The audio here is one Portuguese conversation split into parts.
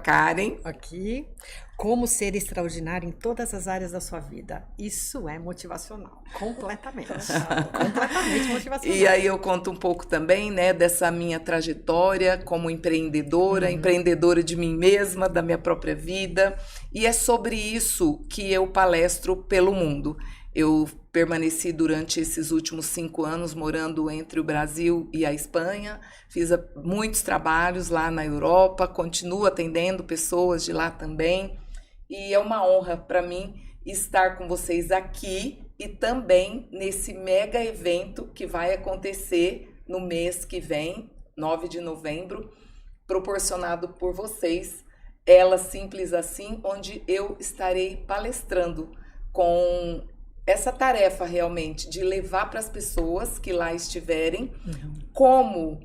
Karen. Aqui, como ser extraordinário em todas as áreas da sua vida. Isso é motivacional, completamente. Completamente motivacional. E aí eu conto um pouco também, né, dessa minha trajetória como empreendedora, empreendedora de mim mesma, da minha própria vida. E é sobre isso que eu palestro pelo mundo. Eu permaneci durante esses últimos 5 anos morando entre o Brasil e a Espanha, fiz muitos trabalhos lá na Europa, continuo atendendo pessoas de lá também, e é uma honra para mim estar com vocês aqui e também nesse mega evento que vai acontecer no mês que vem, 9 de novembro, proporcionado por vocês, Ela Simples Assim, onde eu estarei palestrando com essa tarefa realmente de levar para as pessoas que lá estiverem como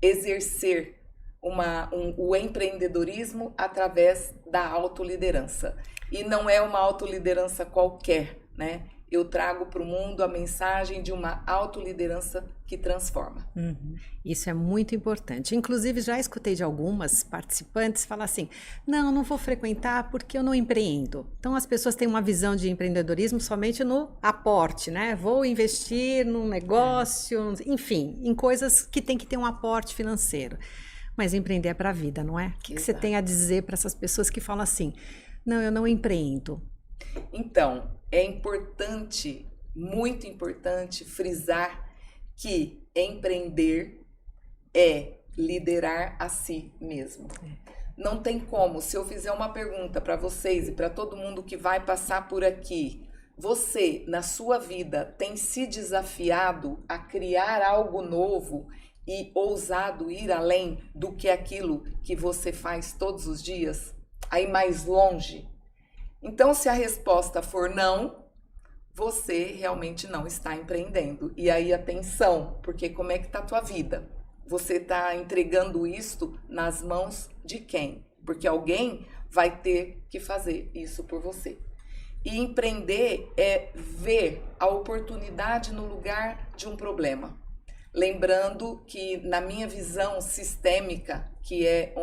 exercer o empreendedorismo através da autoliderança. E não é uma autoliderança qualquer, né? Eu trago para o mundo a mensagem de uma autoliderança que transforma. Isso é muito importante. Inclusive, já escutei de algumas participantes falar assim: não vou frequentar porque eu não empreendo. Então, as pessoas têm uma visão de empreendedorismo somente no aporte, né? Vou investir num negócio, enfim, em coisas que tem que ter um aporte financeiro. Mas empreender é para a vida, não é? O que você tem a dizer para essas pessoas que falam assim: não, eu não empreendo? Então, é importante, muito importante, frisar que empreender é liderar a si mesmo. Não tem como, se eu fizer uma pergunta para vocês e para todo mundo que vai passar por aqui, você, na sua vida, tem se desafiado a criar algo novo e ousado ir além do que aquilo que você faz todos os dias? A ir mais longe? Então, se a resposta for não, você realmente não está empreendendo. E aí, atenção, porque como é que está a tua vida? Você está entregando isto nas mãos de quem? Porque alguém vai ter que fazer isso por você. E empreender é ver a oportunidade no lugar de um problema. Lembrando que na minha visão sistêmica, que é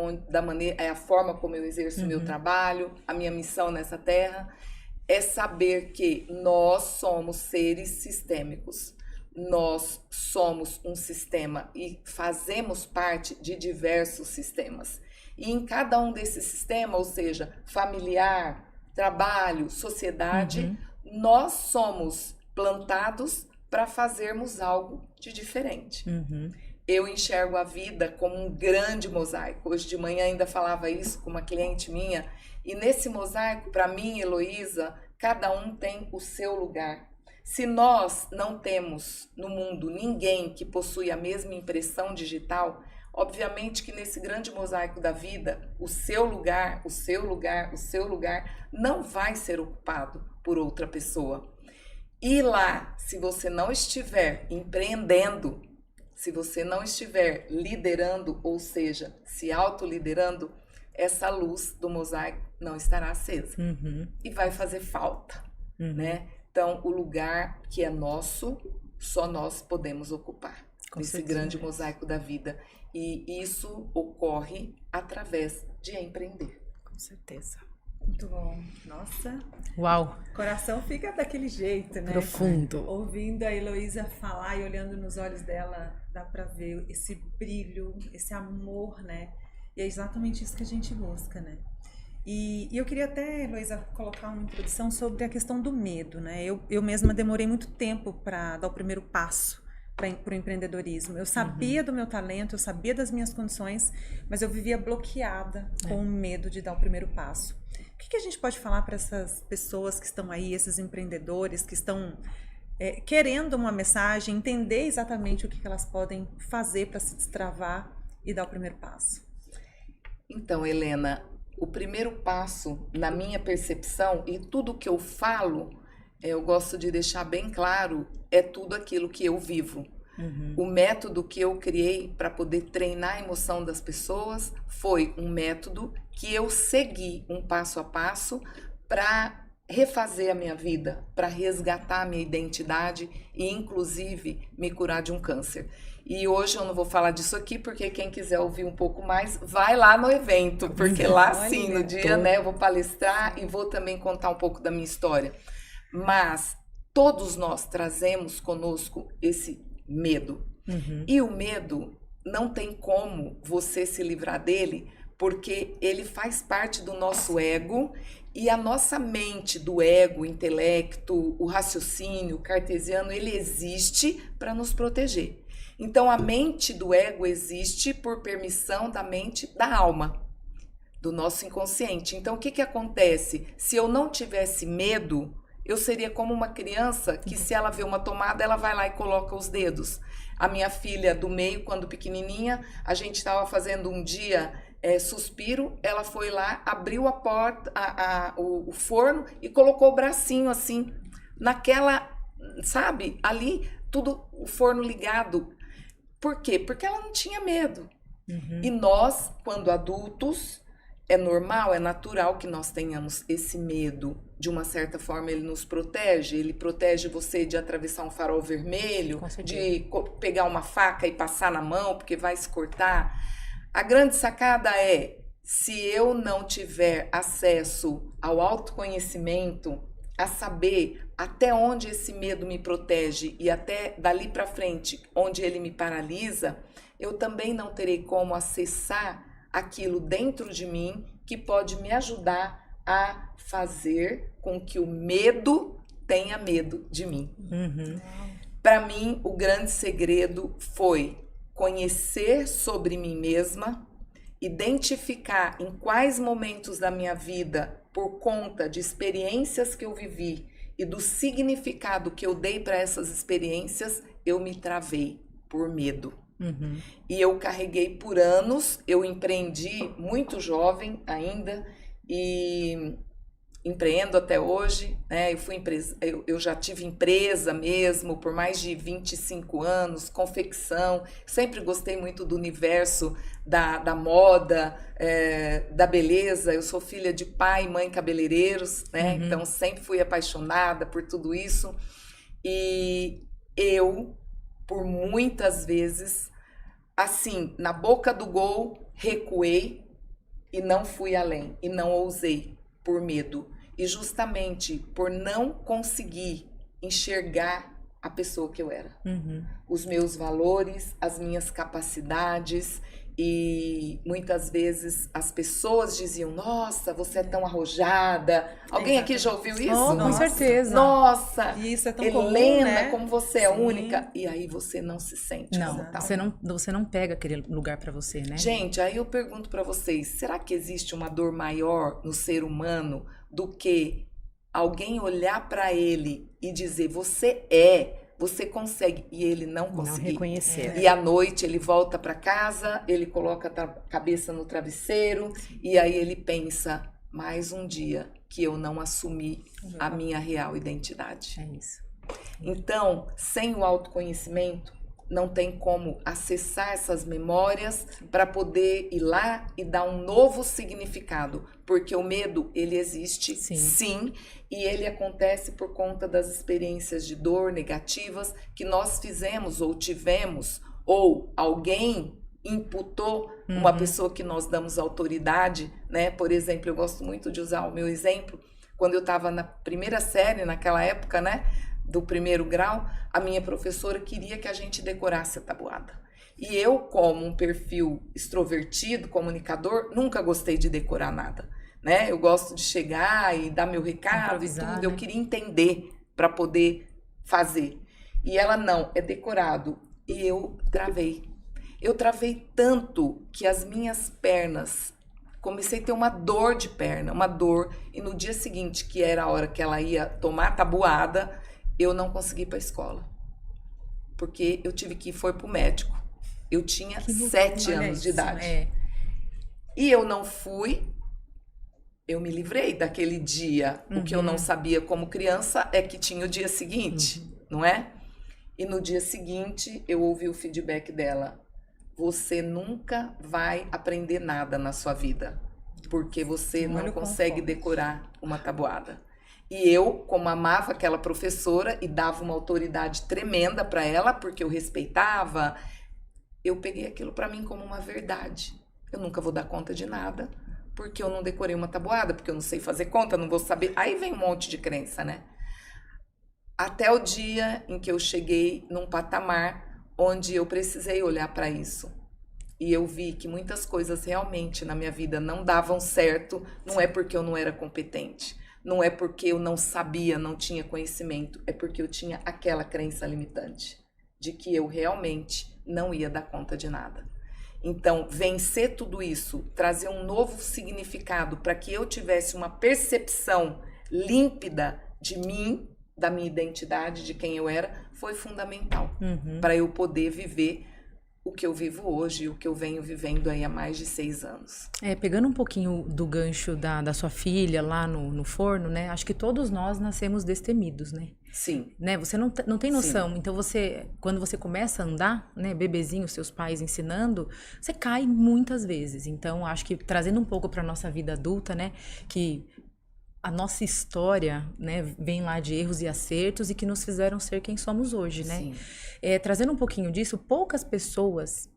a forma como eu exerço o meu trabalho, a minha missão nessa terra, é saber que nós somos seres sistêmicos. Nós somos um sistema e fazemos parte de diversos sistemas. E em cada um desses sistemas, ou seja, familiar, trabalho, sociedade, nós somos plantados para fazermos algo de diferente. Eu enxergo a vida como um grande mosaico. Hoje de manhã ainda falava isso com uma cliente minha. E nesse mosaico, para mim, Heloísa, cada um tem o seu lugar. Se nós não temos no mundo ninguém que possui a mesma impressão digital, obviamente que nesse grande mosaico da vida, o seu lugar, o seu lugar, o seu lugar não vai ser ocupado por outra pessoa. E lá, se você não estiver empreendendo, se você não estiver liderando, ou seja, se autoliderando, essa luz do mosaico não estará acesa. E vai fazer falta, né? Então, o lugar que é nosso, só nós podemos ocupar nesse grande mosaico da vida. E isso ocorre através de empreender. Com certeza. Muito bom. Nossa. Uau. O coração fica daquele jeito, né? Profundo. Ouvindo a Heloísa falar e olhando nos olhos dela, dá pra ver esse brilho, esse amor, né? E é exatamente isso que a gente busca, né? E eu queria até, Heloísa, colocar uma introdução sobre a questão do medo, né? Eu mesma demorei muito tempo para dar o primeiro passo para o empreendedorismo. Eu sabia do meu talento, eu sabia das minhas condições, mas eu vivia bloqueada com o medo de dar o primeiro passo. O que a gente pode falar para essas pessoas que estão aí, esses empreendedores que estão querendo uma mensagem, entender exatamente o que elas podem fazer para se destravar e dar o primeiro passo? Então, Helena, o primeiro passo, na minha percepção, e tudo que eu falo, eu gosto de deixar bem claro, é tudo aquilo que eu vivo. O método que eu criei para poder treinar a emoção das pessoas foi um método que eu segui um passo a passo para refazer a minha vida, para resgatar a minha identidade e, inclusive, me curar de um câncer. E hoje eu não vou falar disso aqui, porque quem quiser ouvir um pouco mais, vai lá no evento, porque lá sim, no dia, né, eu vou palestrar e vou também contar um pouco da minha história. Mas todos nós trazemos conosco esse medo. E o medo não tem como você se livrar dele, porque ele faz parte do nosso ego e a nossa mente do ego, o intelecto, o raciocínio o cartesiano, ele existe para nos proteger. Então, a mente do ego existe por permissão da mente da alma, do nosso inconsciente. Então, o que que acontece? Se eu não tivesse medo, eu seria como uma criança que, se ela vê uma tomada, ela vai lá e coloca os dedos. A minha filha do meio, quando pequenininha, a gente estava fazendo um dia suspiro, ela foi lá, abriu a porta, o forno e colocou o bracinho assim, naquela, sabe, ali, tudo, o forno ligado. Por quê? Porque ela não tinha medo. E nós, quando adultos, é normal, é natural que nós tenhamos esse medo. De uma certa forma, ele nos protege. Ele protege você de atravessar um farol vermelho, de pegar uma faca e passar na mão, porque vai se cortar. A grande sacada é, se eu não tiver acesso ao autoconhecimento, a saber até onde esse medo me protege e até dali para frente, onde ele me paralisa, eu também não terei como acessar aquilo dentro de mim que pode me ajudar a fazer com que o medo tenha medo de mim. Para mim, o grande segredo foi conhecer sobre mim mesma, identificar em quais momentos da minha vida, por conta de experiências que eu vivi e do significado que eu dei para essas experiências, eu me travei por medo. E eu carreguei por anos, eu empreendi muito jovem ainda e empreendo até hoje, né? Eu já tive empresa mesmo por mais de 25 anos, confecção, sempre gostei muito do universo da moda, da beleza. Eu sou filha de pai e mãe cabeleireiros, né? Então sempre fui apaixonada por tudo isso e eu, por muitas vezes, assim, na boca do gol, recuei e não fui além, e não ousei, por medo. E justamente por não conseguir enxergar a pessoa que eu era. Os meus valores, as minhas capacidades. E muitas vezes as pessoas diziam, nossa, você é tão arrojada. Alguém aqui já ouviu isso? Oh, com certeza. Nossa, E isso é tão Helena, comum, né? como você é única. E aí você não se sente como tal. Você não pega aquele lugar pra você, né? Gente, aí eu pergunto pra vocês, será que existe uma dor maior no ser humano do que alguém olhar pra ele e dizer, você consegue, e ele não conseguir. Não reconhecer. E à noite ele volta para casa, ele coloca a cabeça no travesseiro e aí ele pensa, mais um dia que eu não assumi a minha real identidade. É isso. Então, sem o autoconhecimento, não tem como acessar essas memórias para poder ir lá e dar um novo significado, porque o medo, ele existe, sim, e ele acontece por conta das experiências de dor negativas que nós fizemos ou tivemos, ou alguém imputou uma pessoa que nós damos autoridade, né? Por exemplo, eu gosto muito de usar o meu exemplo, quando eu estava na primeira série, naquela época, né? Do primeiro grau, a minha professora queria que a gente decorasse a tabuada. E eu, como um perfil extrovertido, comunicador, nunca gostei de decorar nada, né? Eu gosto de chegar e dar meu recado e tudo. Né? Eu queria entender para poder fazer. E ela, não, é decorado. E eu travei. Eu travei tanto que as minhas pernas... Comecei a ter uma dor de perna, uma dor. E no dia seguinte, que era a hora que ela ia tomar a tabuada... eu não consegui ir para a escola, porque eu tive que ir para o médico. Eu tinha 7 anos de idade. E eu não fui, eu me livrei daquele dia. O que eu não sabia como criança é que tinha o dia seguinte, não é? E no dia seguinte, eu ouvi o feedback dela. Você nunca vai aprender nada na sua vida, porque você não consegue decorar uma tabuada. E eu, como amava aquela professora e dava uma autoridade tremenda para ela, porque eu respeitava, eu peguei aquilo para mim como uma verdade. Eu nunca vou dar conta de nada, porque eu não decorei uma tabuada, porque eu não sei fazer conta, não vou saber. Aí vem um monte de crença, né? Até o dia em que eu cheguei num patamar onde eu precisei olhar para isso. E eu vi que muitas coisas realmente na minha vida não davam certo, não é porque eu não era competente, não é porque eu não sabia, não tinha conhecimento, é porque eu tinha aquela crença limitante de que eu realmente não ia dar conta de nada. Então, vencer tudo isso, trazer um novo significado para que eu tivesse uma percepção límpida de mim, da minha identidade, de quem eu era, foi fundamental para eu poder viver o que eu vivo hoje, o que eu venho vivendo aí há mais de 6 anos. Pegando um pouquinho do gancho da sua filha lá no forno, né? Acho que todos nós nascemos destemidos, né? Sim. Né? Você não tem noção. Sim. Então, quando você começa a andar, né, bebezinho, seus pais ensinando, você cai muitas vezes. Então, acho que trazendo um pouco para nossa vida adulta, né, que a nossa história, né, vem lá de erros e acertos e que nos fizeram ser quem somos hoje, né? Sim. Trazendo um pouquinho disso, poucas pessoas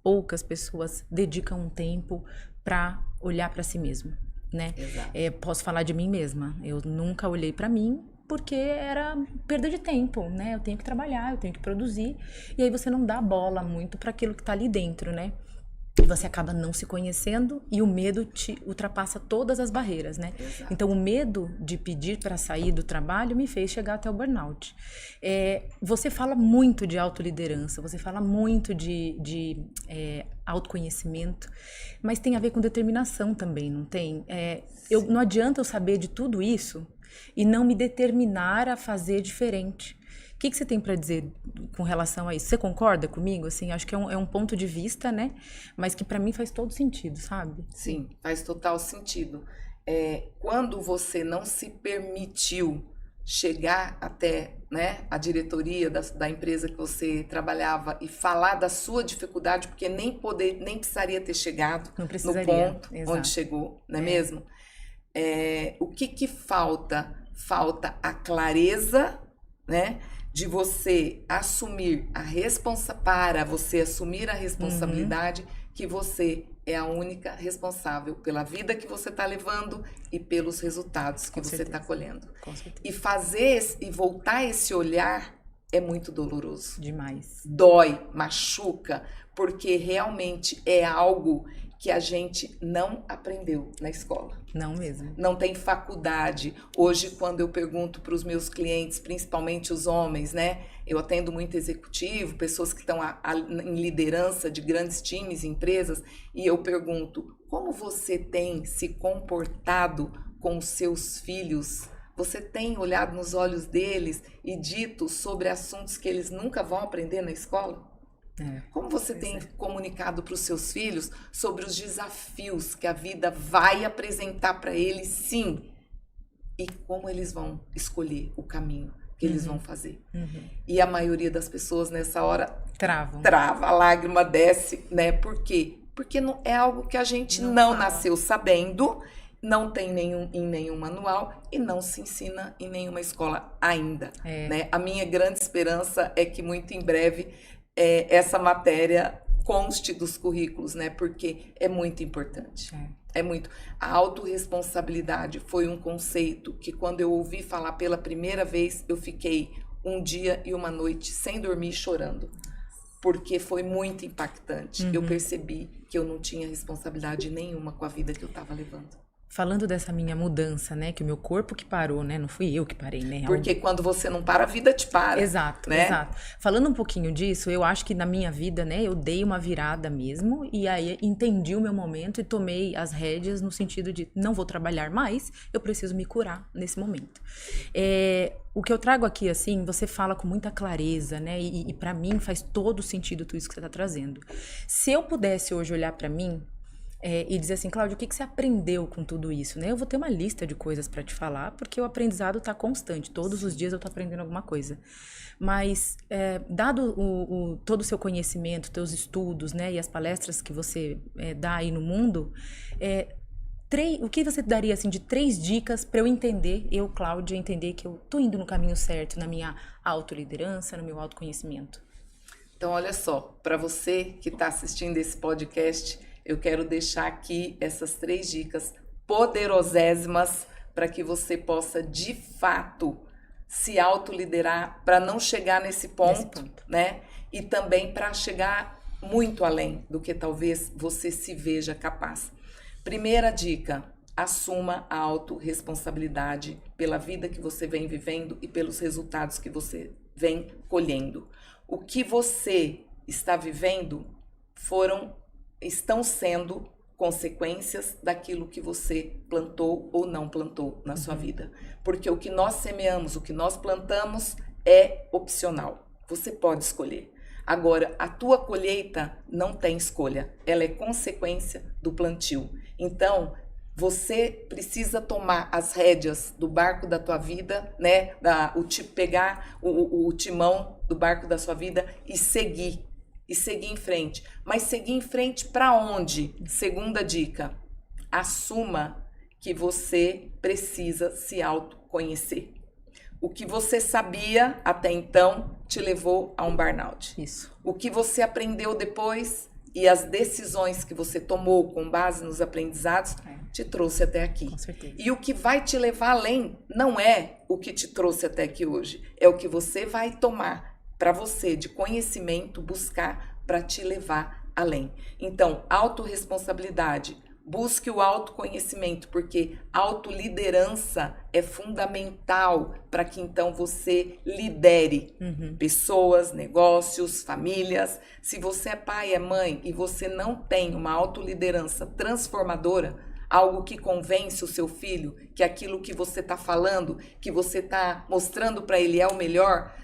dedicam um tempo para olhar para si mesmo, né? Exato. Posso falar de mim mesma. Eu nunca olhei para mim porque era perda de tempo, né? Eu tenho que trabalhar, eu tenho que produzir. E aí você não dá bola muito para aquilo que tá ali dentro, né? E você acaba não se conhecendo e o medo te ultrapassa todas as barreiras, né? Exato. Então, o medo de pedir para sair do trabalho me fez chegar até o burnout. Você fala muito de autoliderança, você fala muito de autoconhecimento, mas tem a ver com determinação também, não tem? Não adianta eu saber de tudo isso e não me determinar a fazer diferente. O que você tem para dizer com relação a isso? Você concorda comigo? Assim, acho que é um ponto de vista, né? Mas que para mim faz todo sentido, sabe? Sim, faz total sentido. Quando você não se permitiu chegar até, né, a diretoria da empresa que você trabalhava e falar da sua dificuldade, porque nem precisaria ter chegado Não no precisaria, ponto exato. onde chegou, não é mesmo? O que falta? Falta a clareza, né, de você assumir para você assumir a responsabilidade que você é a única responsável pela vida que você está levando e pelos resultados que você está colhendo. Com certeza. E fazer e voltar esse olhar é muito doloroso. Demais. Dói, machuca, porque realmente é algo que a gente não aprendeu na escola. Não mesmo. Não tem faculdade. Hoje, quando eu pergunto para os meus clientes, principalmente os homens, né? Eu atendo muito executivo, pessoas que estão em liderança de grandes times, empresas, e eu pergunto, como você tem se comportado com os seus filhos? Você tem olhado nos olhos deles e dito sobre assuntos que eles nunca vão aprender na escola? Como você tem comunicado para os seus filhos sobre os desafios que a vida vai apresentar para eles, sim, e como eles vão escolher o caminho que eles vão fazer? E a maioria das pessoas nessa hora trava, a lágrima desce, né? Por quê? Porque não, é algo que a gente não nasceu sabendo, não tem em nenhum manual e não se ensina em nenhuma escola ainda, né? A minha grande esperança é que muito em breve essa matéria conste dos currículos, né? Porque é muito importante. É muito. A autorresponsabilidade foi um conceito que, quando eu ouvi falar pela primeira vez, eu fiquei um dia e uma noite sem dormir, chorando. Porque foi muito impactante. Eu percebi que eu não tinha responsabilidade nenhuma com a vida que eu estava levando. Falando dessa minha mudança, né? Que o meu corpo que parou, né? Não fui eu que parei, né? Porque quando você não para, a vida te para. Exato, né? exato. Falando um pouquinho disso, eu acho que na minha vida, né? Eu dei uma virada mesmo e aí entendi o meu momento e tomei as rédeas no sentido de não vou trabalhar mais, eu preciso me curar nesse momento. O que eu trago aqui, assim, você fala com muita clareza, né? E para mim faz todo sentido tudo isso que você tá trazendo. Se eu pudesse hoje olhar para mim e dizer assim, Cláudia, o que você aprendeu com tudo isso, né? Eu vou ter uma lista de coisas para te falar, porque o aprendizado tá constante. Todos os dias eu tô aprendendo alguma coisa. Mas, dado todo o seu conhecimento, teus estudos, né? E as palestras que você dá aí no mundo, o que você daria, assim, de 3 dicas para eu entender, Cláudia, entender que eu tô indo no caminho certo na minha autoliderança, no meu autoconhecimento? Então, olha só, para você que está assistindo esse podcast, eu quero deixar aqui essas 3 dicas poderosíssimas para que você possa, de fato, se autoliderar para não chegar nesse ponto, né? E também para chegar muito além do que talvez você se veja capaz. Primeira dica, assuma a autorresponsabilidade pela vida que você vem vivendo e pelos resultados que você vem colhendo. O que você está vivendo estão sendo consequências daquilo que você plantou ou não plantou na sua vida. Porque o que nós semeamos, o que nós plantamos é opcional. Você pode escolher. Agora, a tua colheita não tem escolha. Ela é consequência do plantio. Então, você precisa tomar as rédeas do barco da tua vida, né? Pegar o timão do barco da sua vida e seguir em frente. Mas seguir em frente para onde? Segunda dica, assuma que você precisa se autoconhecer. O que você sabia até então te levou a um burnout. Isso. O que você aprendeu depois e as decisões que você tomou com base nos aprendizados te trouxe até aqui. Com certeza. E o que vai te levar além não é o que te trouxe até aqui hoje, é o que você vai tomar para você de conhecimento, buscar para te levar além. Então, autorresponsabilidade, busque o autoconhecimento, porque autoliderança é fundamental para que então você lidere pessoas, negócios, famílias. Se você é pai, é mãe e você não tem uma autoliderança transformadora, algo que convence o seu filho que aquilo que você está falando, que você está mostrando para ele é o melhor,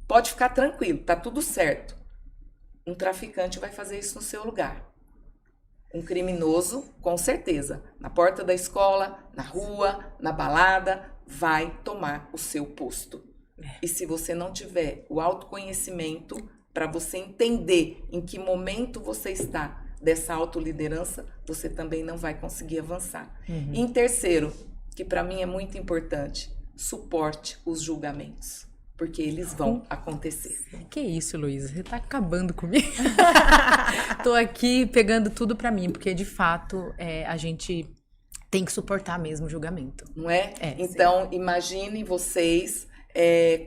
pode ficar tranquilo, tá tudo certo. Um traficante vai fazer isso no seu lugar. Um criminoso, com certeza, na porta da escola, na rua, na balada, vai tomar o seu posto. E se você não tiver o autoconhecimento para você entender em que momento você está dessa autoliderança, você também não vai conseguir avançar. E em terceiro, que para mim é muito importante, suporte os julgamentos. Porque eles vão acontecer. Que isso, Luísa? Você tá acabando comigo. Tô aqui pegando tudo pra mim, porque de fato a gente tem que suportar mesmo o julgamento. Não é? Então, imaginem vocês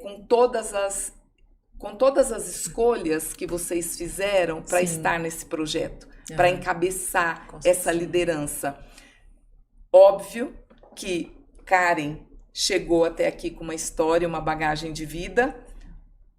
com todas as escolhas que vocês fizeram para estar nesse projeto, para encabeçar essa liderança. Óbvio que Karen chegou até aqui com uma história, uma bagagem de vida.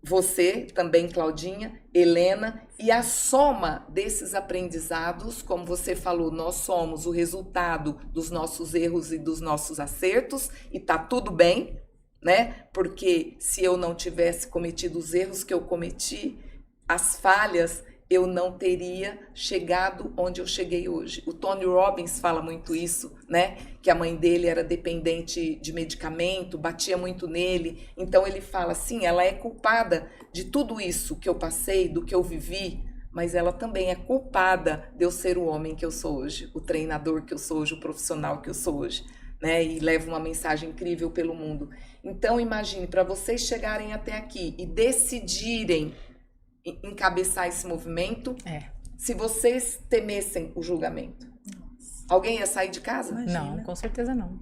Você também, Claudinha, Helena, e a soma desses aprendizados, como você falou, nós somos o resultado dos nossos erros e dos nossos acertos, e tá tudo bem, né? Porque se eu não tivesse cometido os erros que eu cometi, as falhas, eu não teria chegado onde eu cheguei hoje. O Tony Robbins fala muito isso, né? Que a mãe dele era dependente de medicamento, batia muito nele. Então ele fala assim, ela é culpada de tudo isso que eu passei, do que eu vivi, mas ela também é culpada de eu ser o homem que eu sou hoje, o treinador que eu sou hoje, o profissional que eu sou hoje, né? E leva uma mensagem incrível pelo mundo. Então imagine, para vocês chegarem até aqui e decidirem encabeçar esse movimento, se vocês temessem o julgamento, alguém ia sair de casa? Imagina. Não, com certeza não.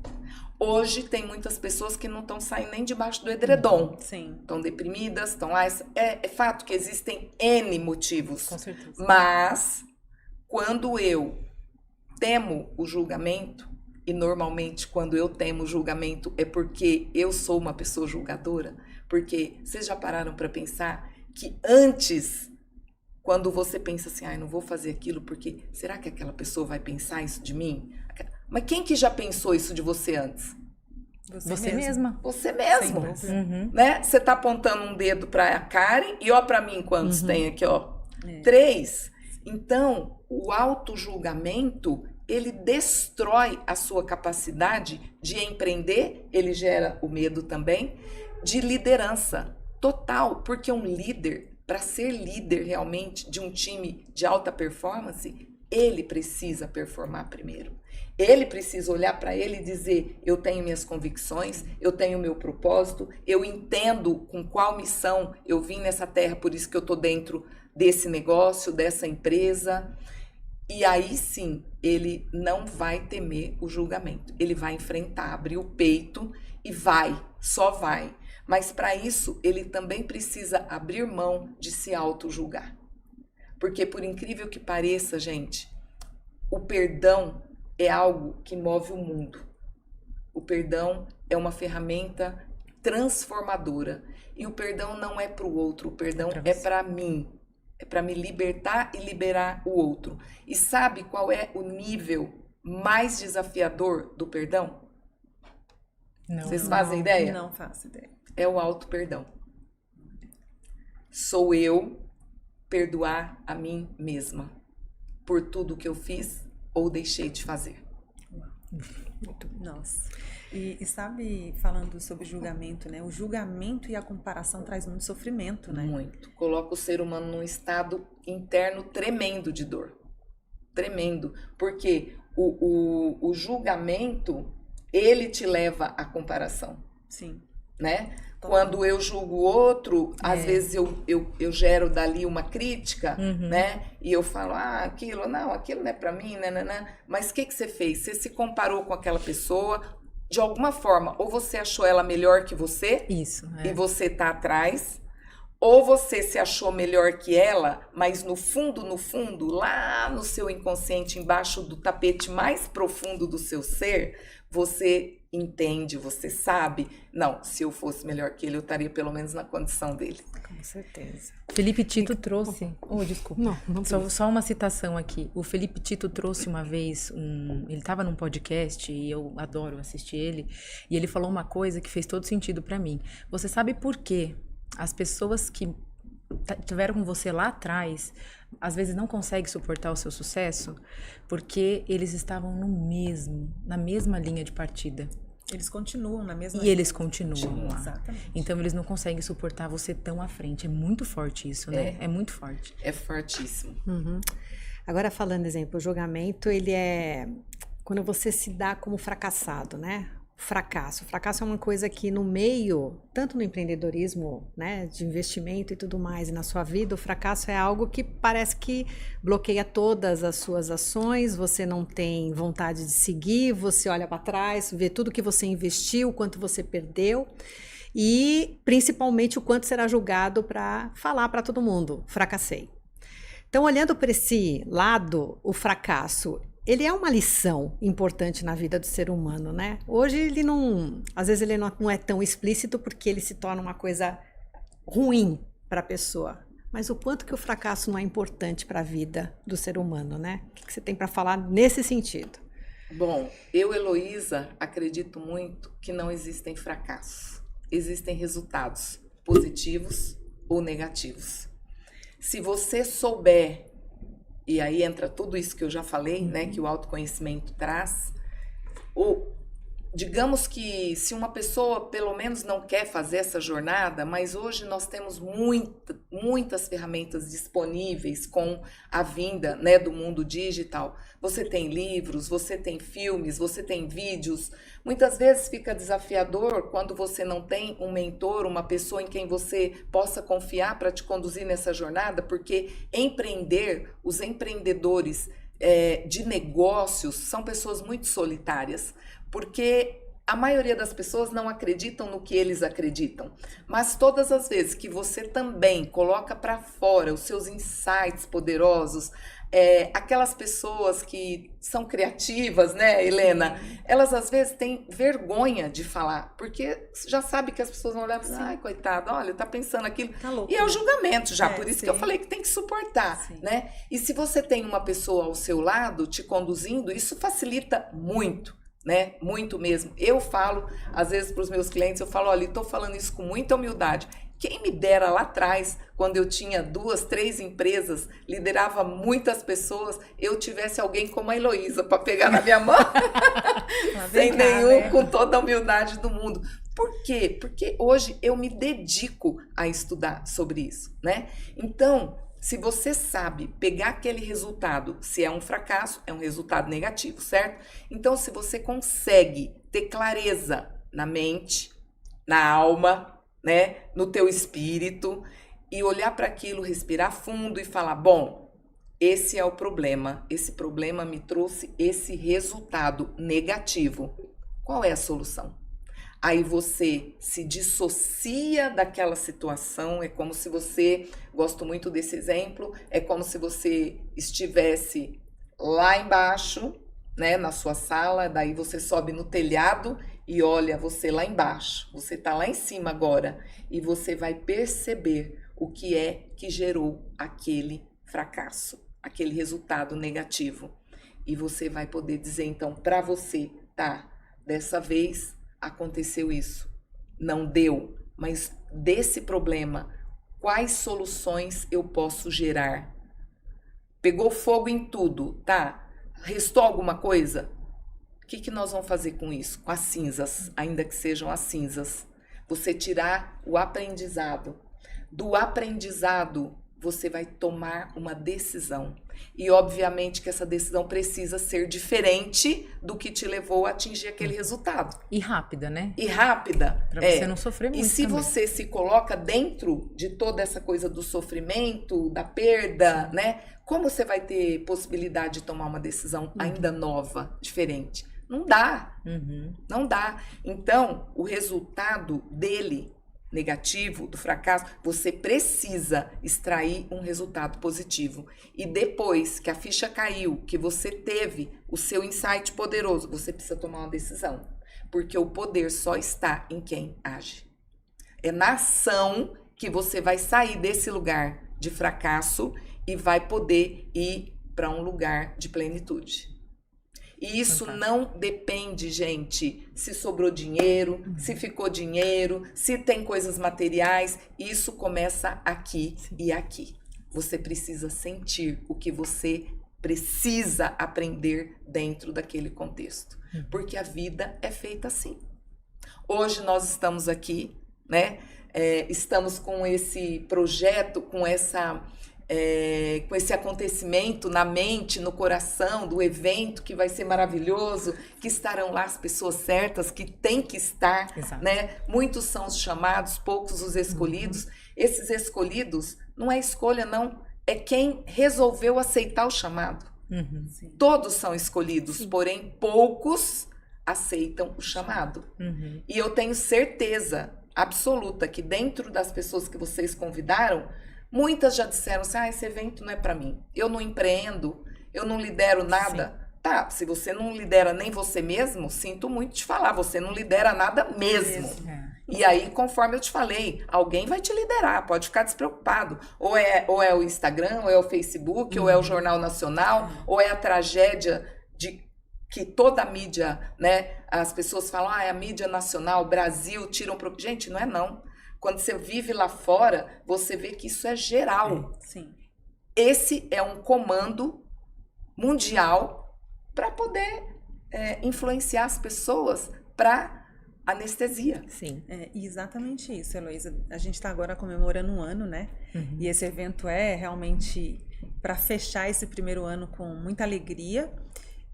Hoje tem muitas pessoas que não estão saindo nem debaixo do edredom. Sim. Estão deprimidas, estão lá. É fato que existem N motivos. Com certeza. Mas quando eu temo o julgamento, e normalmente quando eu temo o julgamento é porque eu sou uma pessoa julgadora, porque vocês já pararam para pensar que antes, quando você pensa assim, não vou fazer aquilo porque será que aquela pessoa vai pensar isso de mim? Mas quem que já pensou isso de você antes? Você mesma. Você mesmo, né? Você tá apontando um dedo para a Karen e ó para mim quantos tem aqui, ó. 3. Então, o autojulgamento, ele destrói a sua capacidade de empreender, ele gera o medo também, de liderança total, porque um líder, para ser líder realmente de um time de alta performance, ele precisa performar primeiro. Ele precisa olhar para ele e dizer, eu tenho minhas convicções, eu tenho meu propósito, eu entendo com qual missão eu vim nessa terra, por isso que eu estou dentro desse negócio, dessa empresa. E aí sim, ele não vai temer o julgamento. Ele vai enfrentar, abrir o peito e vai, só vai. Mas para isso, ele também precisa abrir mão de se auto-julgar. Porque por incrível que pareça, gente, o perdão é algo que move o mundo. O perdão é uma ferramenta transformadora. E o perdão não é para o outro, o perdão é para mim. É para me libertar e liberar o outro. E sabe qual é o nível mais desafiador do perdão? Não. Vocês fazem ideia? Não faço ideia. É o auto-perdão. Sou eu perdoar a mim mesma por tudo que eu fiz ou deixei de fazer. Nossa. E sabe, falando sobre julgamento, né? O julgamento e a comparação traz muito sofrimento, né? Muito. Coloca o ser humano num estado interno tremendo de dor. Tremendo. Porque o julgamento, ele te leva à comparação, Sim. né? Quando eu julgo o outro, às vezes eu gero dali uma crítica, né? E eu falo, aquilo não é pra mim, né? Mas o que você fez? Você se comparou com aquela pessoa, de alguma forma, ou você achou ela melhor que você, Isso. e você tá atrás, ou você se achou melhor que ela, mas no fundo, lá no seu inconsciente, embaixo do tapete mais profundo do seu ser, você entende, você sabe, não, se eu fosse melhor que ele, eu estaria pelo menos na condição dele. Com certeza. Felipe Tito trouxe... desculpa. Não Só uma citação aqui. O Felipe Tito trouxe uma vez ele estava num podcast e eu adoro assistir ele, e ele falou uma coisa que fez todo sentido para mim. Você sabe por quê? As pessoas que tiveram com você lá atrás, às vezes não conseguem suportar o seu sucesso, porque eles estavam na mesma linha de partida. Eles continuam na mesma E eles continuam lá. Exatamente. Então eles não conseguem suportar você tão à frente. É muito forte isso, né? É muito forte. É fortíssimo. Agora, falando, exemplo, o julgamento, ele é quando você se dá como fracassado, né? Fracasso. O fracasso é uma coisa que no meio, tanto no empreendedorismo, né, de investimento e tudo mais, e na sua vida, o fracasso é algo que parece que bloqueia todas as suas ações, você não tem vontade de seguir, você olha para trás, vê tudo que você investiu, o quanto você perdeu, e principalmente o quanto será julgado para falar para todo mundo, fracassei. Então, olhando para esse lado, o fracasso, ele é uma lição importante na vida do ser humano, né? Hoje ele não, às vezes ele não é tão explícito porque ele se torna uma coisa ruim para a pessoa. Mas o quanto que o fracasso não é importante para a vida do ser humano, né? O que você tem para falar nesse sentido? Bom, eu, Heloísa, acredito muito que não existem fracassos. Existem resultados positivos ou negativos. Se você souber, e aí entra tudo isso que eu já falei, né, que o autoconhecimento traz, digamos que se uma pessoa pelo menos não quer fazer essa jornada, mas hoje nós temos muitas ferramentas disponíveis com a vinda, né, do mundo digital. Você tem livros, você tem filmes, você tem vídeos. Muitas vezes fica desafiador quando você não tem um mentor, uma pessoa em quem você possa confiar para te conduzir nessa jornada, porque os empreendedores de negócios são pessoas muito solitárias, porque a maioria das pessoas não acreditam no que eles acreditam. Mas todas as vezes que você também coloca para fora os seus insights poderosos, aquelas pessoas que são criativas, né, Helena? Elas às vezes têm vergonha de falar, porque já sabe que as pessoas vão olhar e falar, ai, coitada, olha, tá pensando aquilo. Tá louco, e é o né? julgamento já, por isso sim. que eu falei que tem que suportar, Sim. né? E se você tem uma pessoa ao seu lado te conduzindo, isso facilita muito, né? Muito mesmo. Eu falo, às vezes, para os meus clientes, eu falo, olha, estou falando isso com muita humildade. Quem me dera lá atrás, quando eu tinha 2, 3 empresas, liderava muitas pessoas, eu tivesse alguém como a Heloísa para pegar na minha mão, sem nenhum, com toda a humildade do mundo. Por quê? Porque hoje eu me dedico a estudar sobre isso, né? Então, se você sabe pegar aquele resultado, se é um fracasso, é um resultado negativo, certo? Então, se você consegue ter clareza na mente, na alma, né, no teu espírito, e olhar para aquilo, respirar fundo e falar, bom, esse é o problema. Esse problema me trouxe esse resultado negativo. Qual é a solução? Aí você se dissocia daquela situação, é como se você, gosto muito desse exemplo, é como se você estivesse lá embaixo, né, na sua sala, daí você sobe no telhado e olha você lá embaixo, você tá lá em cima agora e você vai perceber o que é que gerou aquele fracasso, aquele resultado negativo. E você vai poder dizer então para você, tá, dessa vez aconteceu isso, não deu, mas desse problema, quais soluções eu posso gerar? Pegou fogo em tudo, tá? Restou alguma coisa? O que nós vamos fazer com isso? Com as cinzas, ainda que sejam as cinzas. Você tirar o aprendizado. Do aprendizado, você vai tomar uma decisão. E, obviamente, que essa decisão precisa ser diferente do que te levou a atingir aquele resultado. E rápida, né? E rápida. Pra você não sofrer muito. E se também. você se coloca dentro de toda essa coisa do sofrimento, da perda, né? Como você vai ter possibilidade de tomar uma decisão ainda nova, diferente? Não dá. Não dá. Então, o resultado dele negativo, do fracasso, você precisa extrair um resultado positivo. E depois que a ficha caiu, que você teve o seu insight poderoso, você precisa tomar uma decisão. Porque o poder só está em quem age. É na ação que você vai sair desse lugar de fracasso e vai poder ir para um lugar de plenitude. E isso não depende, gente, se sobrou dinheiro, se ficou dinheiro, se tem coisas materiais. Isso começa aqui e aqui. Você precisa sentir o que você precisa aprender dentro daquele contexto. Porque a vida é feita assim. Hoje nós estamos aqui, né? Estamos com esse projeto, com esse acontecimento na mente, no coração do evento que vai ser maravilhoso, que estarão lá as pessoas certas, que tem que estar, né? Muitos são os chamados, poucos os escolhidos. Esses escolhidos não é escolha, não. É quem resolveu aceitar o chamado. Todos são escolhidos, porém poucos aceitam o chamado. E eu tenho certeza absoluta que dentro das pessoas que vocês convidaram, muitas já disseram assim, esse evento não é para mim. Eu não empreendo, eu não lidero nada. Tá, se você não lidera nem você mesmo, sinto muito te falar, você não lidera nada mesmo. E aí, conforme eu te falei, alguém vai te liderar, pode ficar despreocupado. Ou é o Instagram, ou é o Facebook, ou é o Jornal Nacional, ou é a tragédia de que toda a mídia, né, as pessoas falam, é a mídia nacional, Brasil, tiram... Gente, não é não. Quando você vive lá fora, você vê que isso é geral. Esse é um comando mundial para poder influenciar as pessoas para anestesia. Exatamente isso, Heloísa. A gente está agora comemorando um ano, né? E esse evento é realmente para fechar esse primeiro ano com muita alegria.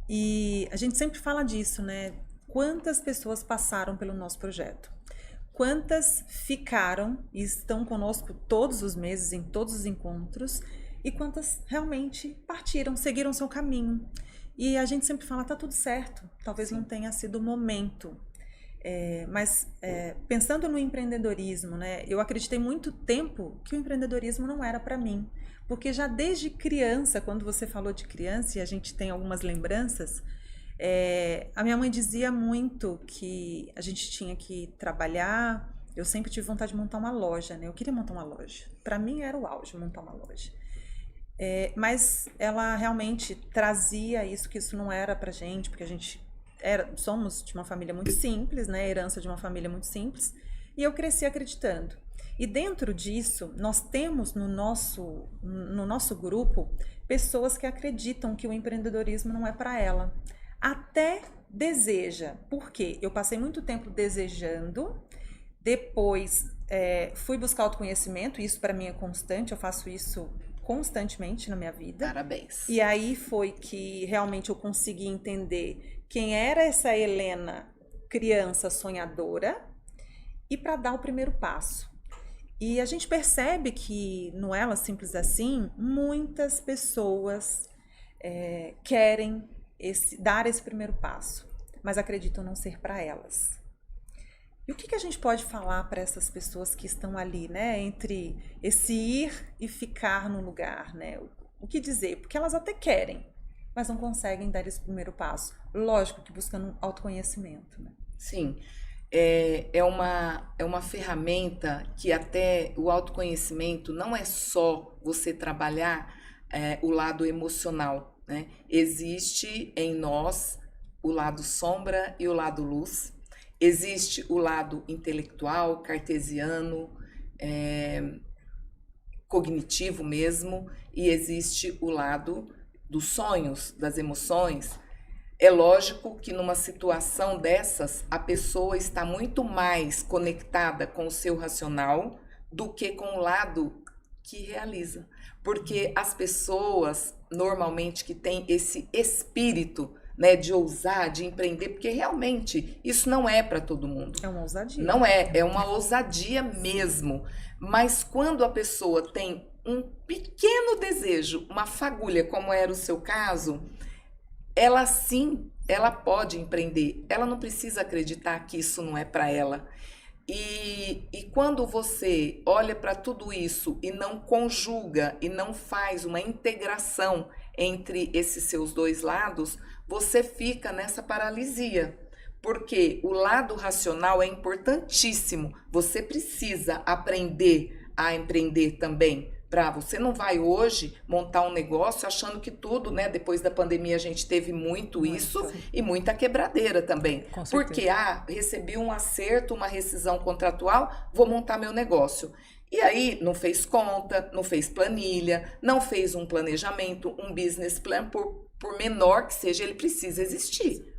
E a gente sempre fala disso, né? Quantas pessoas passaram pelo nosso projeto? Quantas ficaram e estão conosco todos os meses, em todos os encontros, e quantas realmente partiram, seguiram seu caminho. E a gente sempre fala, tá tudo certo, talvez não tenha sido o momento. Mas pensando no empreendedorismo, né, eu acreditei muito tempo que o empreendedorismo não era para mim. Porque já desde criança, quando você falou de criança, e a gente tem algumas lembranças, a minha mãe dizia muito que a gente tinha que trabalhar. Eu sempre tive vontade de montar uma loja, né? Eu queria montar uma loja. Para mim era o auge montar uma loja. Mas ela realmente trazia isso, que isso não era pra gente, porque a gente somos de uma família muito simples, né? Herança de uma família muito simples. E eu cresci acreditando. E dentro disso, nós temos no nosso grupo pessoas que acreditam que o empreendedorismo não é para ela. Até deseja. Por quê? Eu passei muito tempo desejando, depois fui buscar autoconhecimento, isso para mim é constante, eu faço isso constantemente na minha vida. Parabéns. E aí foi que realmente eu consegui entender quem era essa Helena, criança sonhadora, e para dar o primeiro passo. E a gente percebe que no Ela Simples Assim, muitas pessoas querem dar esse primeiro passo, mas acreditam não ser para elas. E o que a gente pode falar para essas pessoas que estão ali, né? Entre esse ir e ficar no lugar, né? O que dizer? Porque elas até querem, mas não conseguem dar esse primeiro passo. Lógico que buscando autoconhecimento, né? Sim, é uma ferramenta que até o autoconhecimento não é só você trabalhar o lado emocional, né? Existe em nós o lado sombra e o lado luz. Existe o lado intelectual, cartesiano, cognitivo mesmo, e existe o lado dos sonhos, das emoções. É lógico que numa situação dessas, a pessoa está muito mais conectada com o seu racional do que com o lado que realiza. Porque as pessoas, normalmente, que têm esse espírito, né, de ousar, de empreender, porque realmente isso não é para todo mundo. É uma ousadia. Não é uma ousadia mesmo. Mas quando a pessoa tem um pequeno desejo, uma fagulha, como era o seu caso, ela sim, ela pode empreender. Ela não precisa acreditar que isso não é para ela. E quando você olha para tudo isso e não conjuga e não faz uma integração entre esses seus dois lados, você fica nessa paralisia, porque o lado racional é importantíssimo. Você precisa aprender a empreender também. Você não vai hoje montar um negócio achando que tudo, né? Depois da pandemia a gente teve muito isso e muita quebradeira também. Porque, recebi um acerto, uma rescisão contratual, vou montar meu negócio. E aí não fez conta, não fez planilha, não fez um planejamento, um business plan, por menor que seja, ele precisa existir.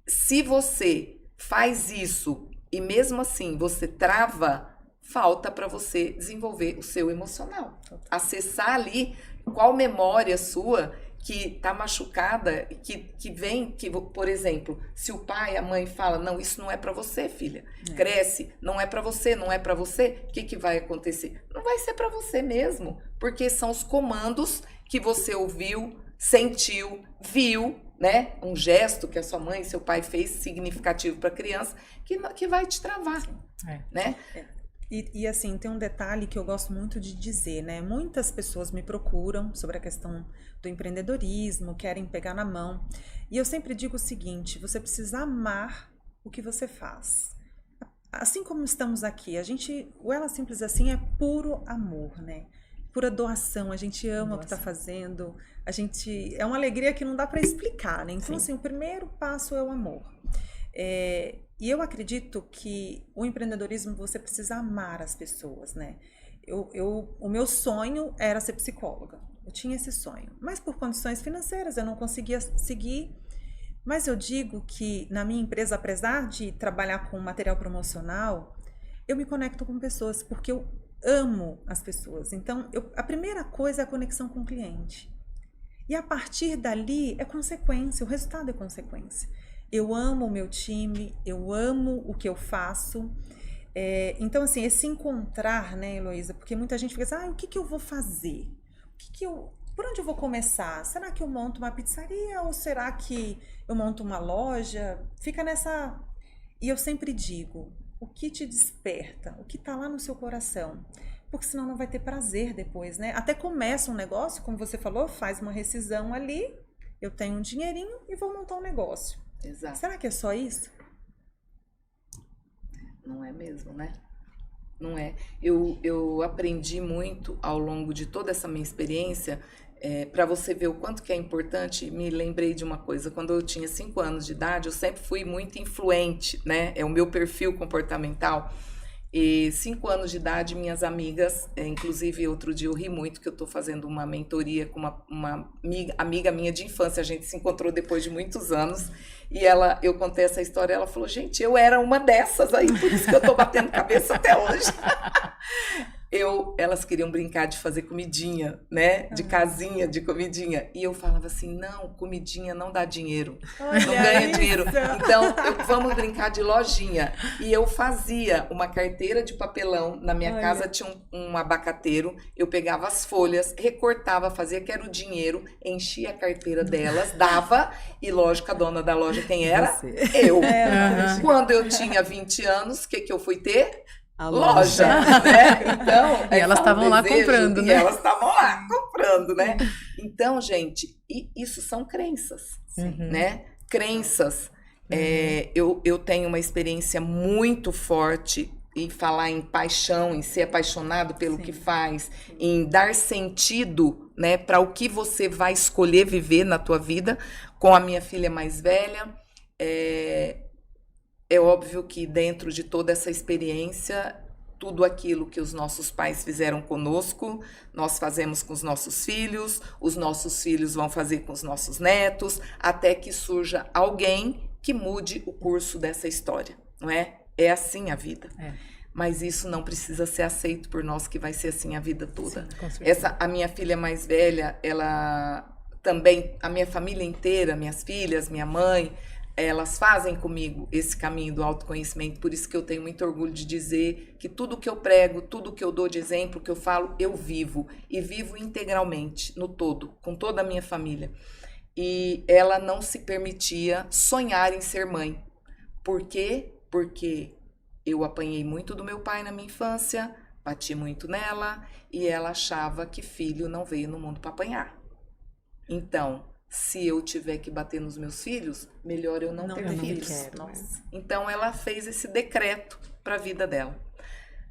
Se você faz isso e mesmo assim você trava, falta para você desenvolver o seu emocional. Acessar ali qual memória sua que está machucada, que vem, por exemplo, se o pai, a mãe fala, não, isso não é para você, filha, cresce, não é para você, não é para você, o que vai acontecer? Não vai ser para você mesmo, porque são os comandos que você ouviu, sentiu, viu, né? Um gesto que a sua mãe e seu pai fez significativo para a criança, que vai te travar, né? E assim, tem um detalhe que eu gosto muito de dizer, né? Muitas pessoas me procuram sobre a questão do empreendedorismo, querem pegar na mão. E eu sempre digo o seguinte, você precisa amar o que você faz. Assim como estamos aqui, o Ela Simples Assim é puro amor, né? Pura doação, a gente ama o que está fazendo, é uma alegria que não dá para explicar, né? Então, assim, o primeiro passo é o amor. E eu acredito que o empreendedorismo você precisa amar as pessoas, né? O meu sonho era ser psicóloga, eu tinha esse sonho, mas por condições financeiras eu não conseguia seguir. Mas eu digo que na minha empresa, apesar de trabalhar com material promocional, eu me conecto com pessoas, porque eu amo as pessoas. Então, a primeira coisa é a conexão com o cliente. E a partir dali é consequência, o resultado é consequência. Eu amo o meu time, eu amo o que eu faço. Então, assim, esse encontrar, né, Heloísa? Porque muita gente fica assim, o que eu vou fazer? Por onde eu vou começar? Será que eu monto uma pizzaria ou será que eu monto uma loja? Fica nessa... E eu sempre digo, o que te desperta? O que está lá no seu coração? Porque senão não vai ter prazer depois, né? Até começa um negócio, como você falou, faz uma rescisão ali, eu tenho um dinheirinho e vou montar um negócio. Exato. Será que é só isso? Não é mesmo, né? Não é. Eu aprendi muito ao longo de toda essa minha experiência, para você ver o quanto que é importante. Me lembrei de uma coisa, quando eu tinha 5 anos de idade, eu sempre fui muito influente, né? É o meu perfil comportamental. E 5 anos de idade, minhas amigas, inclusive outro dia eu ri muito que eu estou fazendo uma mentoria com uma amiga minha de infância, a gente se encontrou depois de muitos anos, e eu contei essa história, ela falou, gente, eu era uma dessas aí, por isso que eu estou batendo cabeça até hoje. elas queriam brincar de fazer comidinha, né? De casinha, de comidinha. E eu falava assim, não, comidinha não dá dinheiro. Olha Não ganha isso. dinheiro. Então, vamos brincar de lojinha. E eu fazia uma carteira de papelão. Na minha Olha. casa tinha um abacateiro. Eu pegava as folhas, recortava, fazia que era o dinheiro, enchia a carteira delas, dava. E lógico, a dona da loja quem era? Você. Eu. É, Quando eu tinha 20 anos, o que eu fui ter? A Loja, né? Então, E elas fala estavam lá desejo, comprando, e né? elas estavam lá comprando, né? Então, gente, isso são crenças, né? Crenças. Eu tenho uma experiência muito forte em falar em paixão, em ser apaixonado pelo que faz, em dar sentido, né, para o que você vai escolher viver na tua vida. Com a minha filha mais velha, é óbvio que dentro de toda essa experiência, tudo aquilo que os nossos pais fizeram conosco, nós fazemos com os nossos filhos vão fazer com os nossos netos, até que surja alguém que mude o curso dessa história, não é? É assim a vida. Mas isso não precisa ser aceito por nós, que vai ser assim a vida toda. Sim, com certeza. A minha filha mais velha, ela também, a minha família inteira, minhas filhas, minha mãe, elas fazem comigo esse caminho do autoconhecimento, por isso que eu tenho muito orgulho de dizer que tudo que eu prego, tudo que eu dou de exemplo, que eu falo, eu vivo. E vivo integralmente, no todo, com toda a minha família. E ela não se permitia sonhar em ser mãe. Por quê? Porque eu apanhei muito do meu pai na minha infância, bati muito nela, e ela achava que filho não veio no mundo para apanhar. Então, se eu tiver que bater nos meus filhos, melhor eu não ter eu não filhos. quero. Nossa. Então ela fez esse decreto para a vida dela.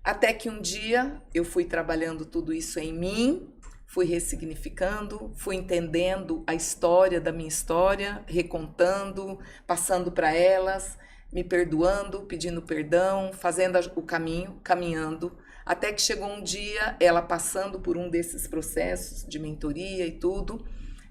Até que um dia eu fui trabalhando tudo isso em mim, fui ressignificando, fui entendendo a história da minha história, recontando, passando para elas, me perdoando, pedindo perdão, fazendo o caminho, caminhando, até que chegou um dia, ela passando por um desses processos de mentoria e tudo,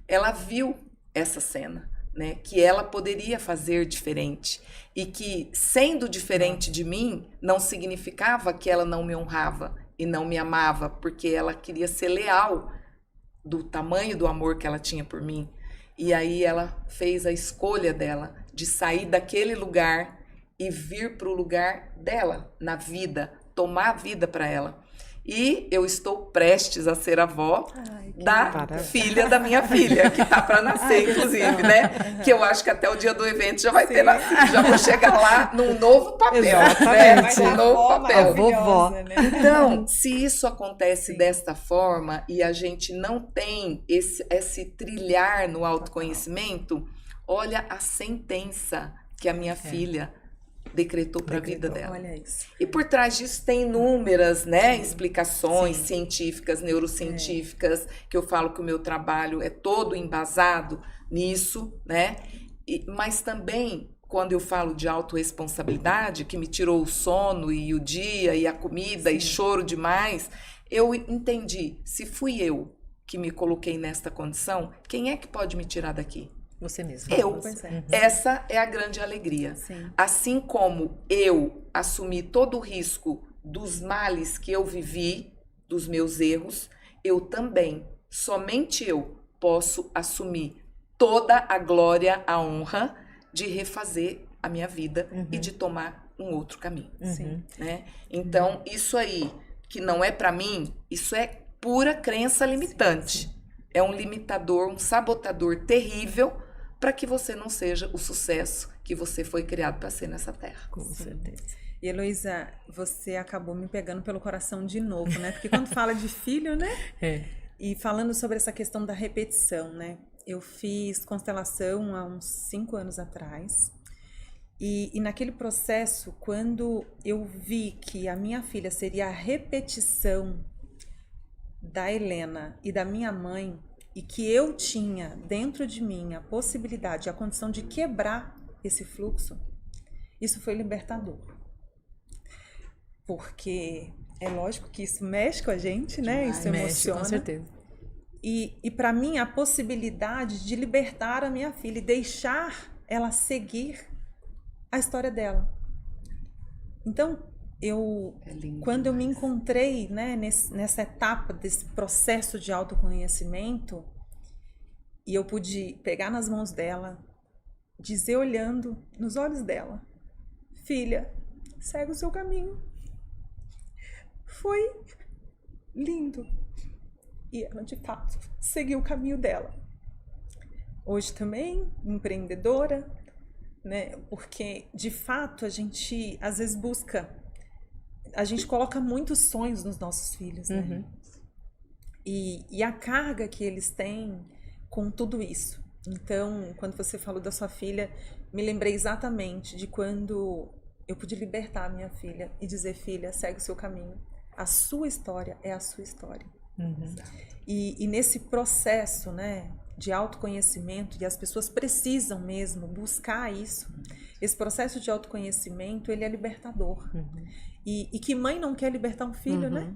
ela viu essa cena, né? Que ela poderia fazer diferente e que, sendo diferente de mim, não significava que ela não me honrava e não me amava, porque ela queria ser leal do tamanho do amor que ela tinha por mim. E aí ela fez a escolha dela de sair daquele lugar e vir para o lugar dela, na vida, tomar a vida para ela. E eu estou prestes a ser avó da filha da minha filha, que tá para nascer, inclusive, né? Que eu acho que até o dia do evento já vai ter nascido. Já vou chegar lá num novo papel, Exatamente. né? Um novo papel. Vovó. Né? Então, se isso acontece desta forma e a gente não tem esse trilhar no autoconhecimento, olha a sentença que a minha filha decretou para a vida dela. Olha isso. E por trás disso tem inúmeras, né, explicações científicas, neurocientíficas, que eu falo que o meu trabalho é todo embasado nisso, né? Mas também, quando eu falo de autorresponsabilidade, que me tirou o sono e o dia e a comida e choro demais, eu entendi, se fui eu que me coloquei nesta condição, quem é que pode me tirar daqui? Você mesmo. Eu. Pois é. Essa é a grande alegria. Sim. Assim como eu assumi todo o risco dos males que eu vivi, dos meus erros, eu também, somente eu, posso assumir toda a glória, a honra de refazer a minha vida e de tomar um outro caminho. Sim. Né? Então, isso aí, que não é para mim, isso é pura crença limitante. É um limitador, um sabotador terrível para que você não seja o sucesso que você foi criado para ser nessa terra. Com certeza. E Heloísa, você acabou me pegando pelo coração de novo, né? Porque quando fala de filho, né? E falando sobre essa questão da repetição, né? Eu fiz constelação há uns 5 anos atrás. E naquele processo, quando eu vi que a minha filha seria a repetição da Helena e da minha mãe, e que eu tinha dentro de mim a possibilidade, a condição de quebrar esse fluxo, isso foi libertador. Porque é lógico que isso mexe com a gente, né? Isso Mexe, emociona. com certeza. E para mim, a possibilidade de libertar a minha filha e deixar ela seguir a história dela. Então, É lindo quando eu me demais. encontrei, né, nessa etapa desse processo de autoconhecimento, e eu pude pegar nas mãos dela, dizer olhando nos olhos dela, filha, segue o seu caminho. Foi lindo. E ela, de fato, seguiu o caminho dela. Hoje também, empreendedora, né? Porque, de fato, a gente às vezes a gente coloca muitos sonhos nos nossos filhos, né? E a carga que eles têm com tudo isso. Então, quando você falou da sua filha, me lembrei exatamente de quando eu pude libertar a minha filha e dizer, filha, segue o seu caminho. A sua história é a sua história. E nesse processo, né, de autoconhecimento, e as pessoas precisam mesmo buscar isso, esse processo de autoconhecimento, ele é libertador. E que mãe não quer libertar um filho, né?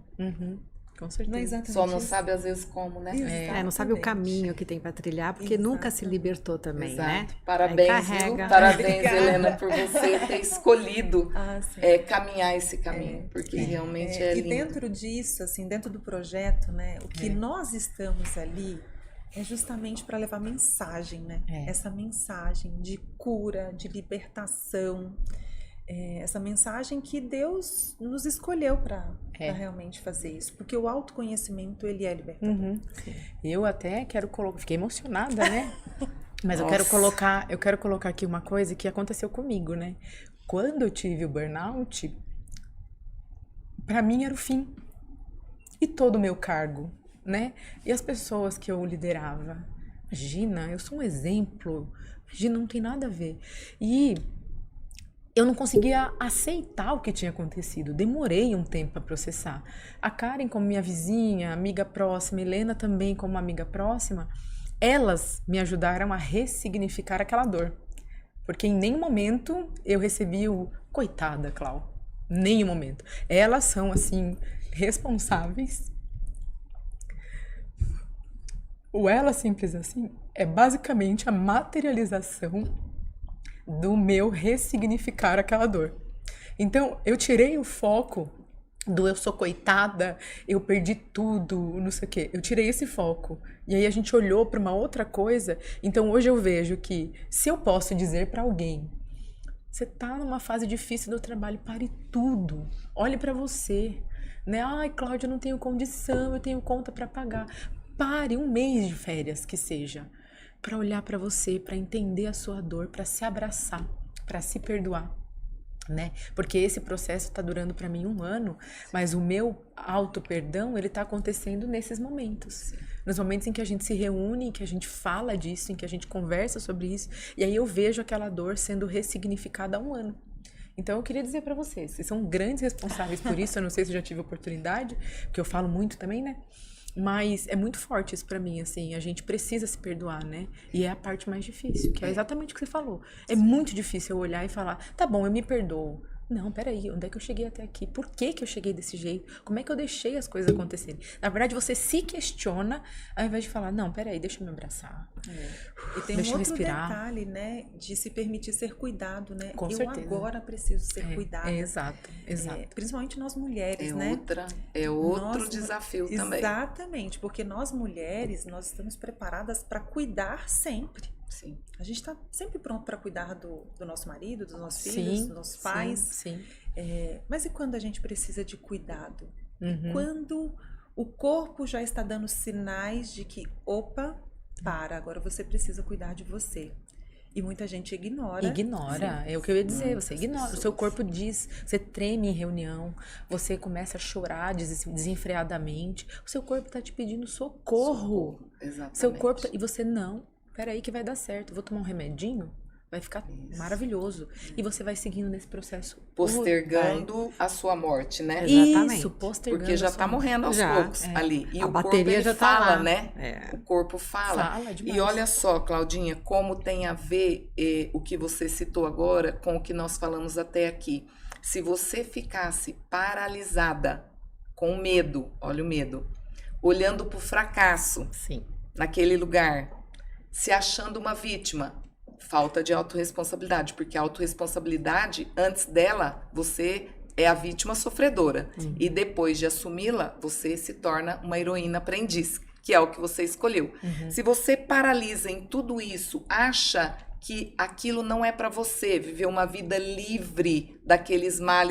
Com Não é certeza. exatamente Só não isso? sabe às vezes como, né? Não sabe o caminho que tem para trilhar, porque nunca se libertou também, né? Exato. Parabéns, Aí viu? carrega. Parabéns, Obrigada. Helena, por você ter escolhido Sim. caminhar esse caminho, porque realmente é E lindo. dentro disso, assim, dentro do projeto, né, o que nós estamos ali é justamente para levar mensagem, né? Essa mensagem de cura, de libertação, essa mensagem que Deus nos escolheu para realmente fazer isso, porque o autoconhecimento, ele é libertador. Eu até quero colocar, fiquei emocionada, né? Mas eu quero colocar aqui uma coisa que aconteceu comigo, né? Quando eu tive o burnout, pra mim era o fim. E todo o meu cargo, né? E as pessoas que eu liderava. Imagina, eu sou um exemplo. Imagina, não tem nada a ver. E eu não conseguia aceitar o que tinha acontecido. Demorei um tempo para processar. A Karen, como minha vizinha, amiga próxima, Helena também como amiga próxima, elas me ajudaram a ressignificar aquela dor. Porque em nenhum momento eu recebi o coitada, Clau. Nenhum momento. Elas são, assim, responsáveis. O Ela Simples Assim é basicamente a materialização do meu ressignificar aquela dor. Então, eu tirei o foco do eu sou coitada, eu perdi tudo, não sei o quê. Eu tirei esse foco. E aí a gente olhou para uma outra coisa. Então, hoje eu vejo que se eu posso dizer para alguém, você tá numa fase difícil do trabalho, pare tudo. Olhe para você. Né? Ai, Cláudia, eu não tenho condição, eu tenho conta para pagar. Pare um mês de férias, que seja, para olhar para você, para entender a sua dor, para se abraçar, para se perdoar, né? Porque esse processo está durando para mim 1 ano, mas o meu auto-perdão, ele está acontecendo nesses momentos. Nos momentos em que a gente se reúne, em que a gente fala disso, em que a gente conversa sobre isso, e aí eu vejo aquela dor sendo ressignificada há 1 ano. Então eu queria dizer para vocês são grandes responsáveis por isso, eu não sei se eu já tive oportunidade, porque eu falo muito também, né? Mas é muito forte isso pra mim, assim, a gente precisa se perdoar, né? E é a parte mais difícil, que é exatamente o que você falou. É muito difícil eu olhar e falar, tá bom, eu me perdoo. Não, peraí, onde é que eu cheguei até aqui? Por que que eu cheguei desse jeito? Como é que eu deixei as coisas acontecerem? Na verdade, você se questiona, ao invés de falar, não, peraí, deixa eu me abraçar. E tem Deixa um eu outro respirar. detalhe, né, de se permitir ser cuidado, né? Com eu certeza. agora preciso ser cuidada. Exato. Principalmente nós mulheres, É né? outro desafio também. Exatamente, porque nós mulheres, nós estamos preparadas para cuidar sempre. Sim. A gente está sempre pronto para cuidar do nosso marido, dos nossos filhos, dos nossos pais. Sim. Mas e quando a gente precisa de cuidado? Uhum. Quando o corpo já está dando sinais de que, opa, agora você precisa cuidar de você. E muita gente ignora. Ignora, é o que eu ia dizer, você ignora. O seu corpo diz, você treme em reunião, você começa a chorar desenfreadamente. O seu corpo está te pedindo socorro. Exatamente. Seu corpo, e você não, peraí que vai dar certo, vou tomar um remedinho, vai ficar maravilhoso. E você vai seguindo nesse processo. Postergando a sua morte, né? Exatamente. Isso, postergando. Porque já a sua tá morrendo aos Já, poucos ali. E A o corpo, bateria ele já tá fala, lá. né? É. O corpo fala. Fala demais. E olha só, Claudinha, como tem a ver o que você citou agora com o que nós falamos até aqui. Se você ficasse paralisada, com medo, olha o medo, olhando pro fracasso Sim. naquele lugar, se achando uma vítima, falta de autorresponsabilidade, porque a autorresponsabilidade, antes dela, você é a vítima sofredora. E depois de assumi-la, você se torna uma heroína aprendiz, que é o que você escolheu. Se você paralisa em tudo isso, acha que aquilo não é para você, viver uma vida livre daqueles males